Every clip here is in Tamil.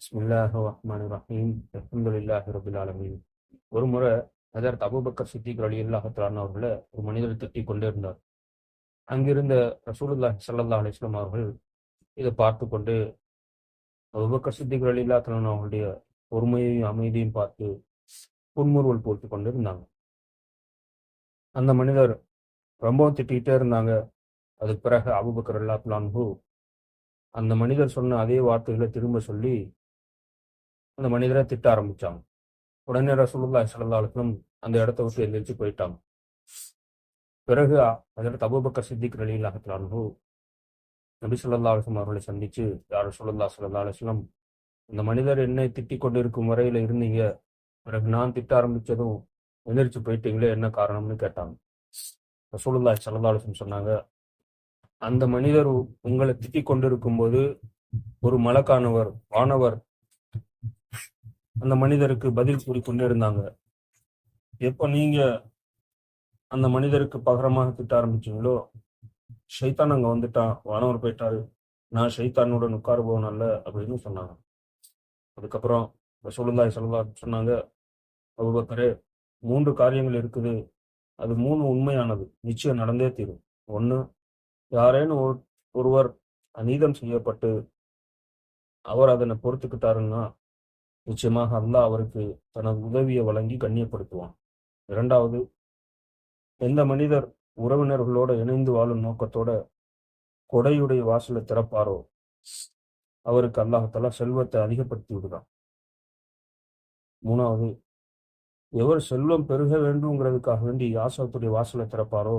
பிஸ்மில்லாஹ் ரஹ்மான் ரஹீம் அல்ஹம்துலில்லாஹி ரபில் ஆலமீன். ஒரு முறை ஹஜரத் அபூபக்கர் சித்திக் ரலியல்லாஹு தஆலா அவர்களை ஒரு மனிதர் திட்டிக் கொண்டே இருந்தார். அங்கிருந்த ரசூலுல்லாஹி ஸல்லல்லாஹு அலைஹி வஸல்லம் அவர்கள் இதை பார்த்து கொண்டு அபூபக்கர் சித்திக் ரலியல்லாஹு தஆலா அவர்களுடைய பொறுமையையும் அமைதியையும் பார்த்து புன்முறுவல் போட்டு கொண்டு இருந்தாங்க. அந்த மனிதர் ரொம்பவும் திட்டிகிட்டே இருந்தாங்க. அதுக்கு பிறகு அபூபக்கர் ரலியல்லாஹு தஆலா அன்ஹு அந்த மனிதர் சொன்ன அதே வார்த்தைகளை திரும்ப சொல்லி அந்த மனிதரை திட்ட ஆரம்பிச்சாங்க. உடனே ரசூலுல்லாஹி ஸல்லல்லாஹு அலைஹி வஸல்லம் அந்த இடத்த விட்டு எந்திரிச்சு போயிட்டாங்க. பிறகு ஹஜரத் அபூபக்கர் சித்திக் ரலியல்லாஹு தஆலா அன்ஹு நபி ஸல்லல்லாஹு அலைஹி வஸல்லம் அவர்களை சந்திச்சு, யார் ரசூலுல்லாஹி ஸல்லல்லாஹு அலைஹி வஸல்லம், இந்த மனிதர் என்னை திட்டிக் கொண்டிருக்கும் வரையில இருந்தீங்க, பிறகு நான் திட்ட ஆரம்பிச்சதும் எந்திரிச்சு போயிட்டீங்களே, என்ன காரணம்னு கேட்டாங்க. ரசூலுல்லாஹி ஸல்லல்லாஹு அலைஹி வஸல்லம் சொன்னாங்க, அந்த மனிதர் உங்களை திட்டிக் கொண்டிருக்கும் போது ஒரு மலக்கானவர் வானவர் அந்த மனிதருக்கு பதில் கூறிக்கொண்டே இருந்தாங்க. எப்ப நீங்க அந்த மனிதருக்கு பகரமாக திட்ட ஆரம்பிச்சீங்களோ, ஷைத்தான் அங்க வந்துட்டான், வானவர் போயிட்டாரு, நான் ஷைத்தானுடன் உட்காருபவன் அல்ல அப்படின்னு சொன்னாங்க. அதுக்கப்புறம் ரசூலுல்லாஹி ஸல்லல்லாஹு அலைஹி வஸல்லம் சொன்னாங்க, அபூபக்கரே, 3 காரியங்கள் இருக்குது, அது 3 உண்மையானது, நிச்சயம் நடந்தே தீரும். ஒன்று, யாரேனும் ஒருவர் அநீதம் செய்யப்பட்டு அவர் அதனை பொறுத்துக்கிட்டாருன்னா நிச்சயமாக அல்லாஹ் அவருக்கு தனது உதவியை வழங்கி கண்ணியப்படுத்துவான். இரண்டாவது, எந்த மனிதர் உறவினர்களோட இணைந்து வாழும் நோக்கத்தோட கொடையுடைய வாசலை திறப்பாரோ அவருக்கு அல்லாஹ்தாலா செல்வத்தை அதிகப்படுத்தி விடுறான். மூணாவது, எவர் செல்வம் பெருக வேண்டும்ங்கிறதுக்காக வேண்டி யாசகத்துடைய வாசலை திறப்பாரோ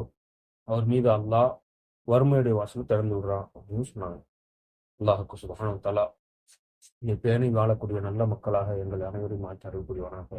அவர் மீது அல்லாஹ் வறுமையுடைய வாசலை திறந்து விடுறான் அப்படின்னு சொன்னாங்க. அல்லாஹுக்கு சுப்ஹானஹு வ தஆலா இதை பேணி வாழக்கூடிய நல்ல மக்களாக எங்கள் அனைவரையும் மாற்றி அருள் புரிவானாக.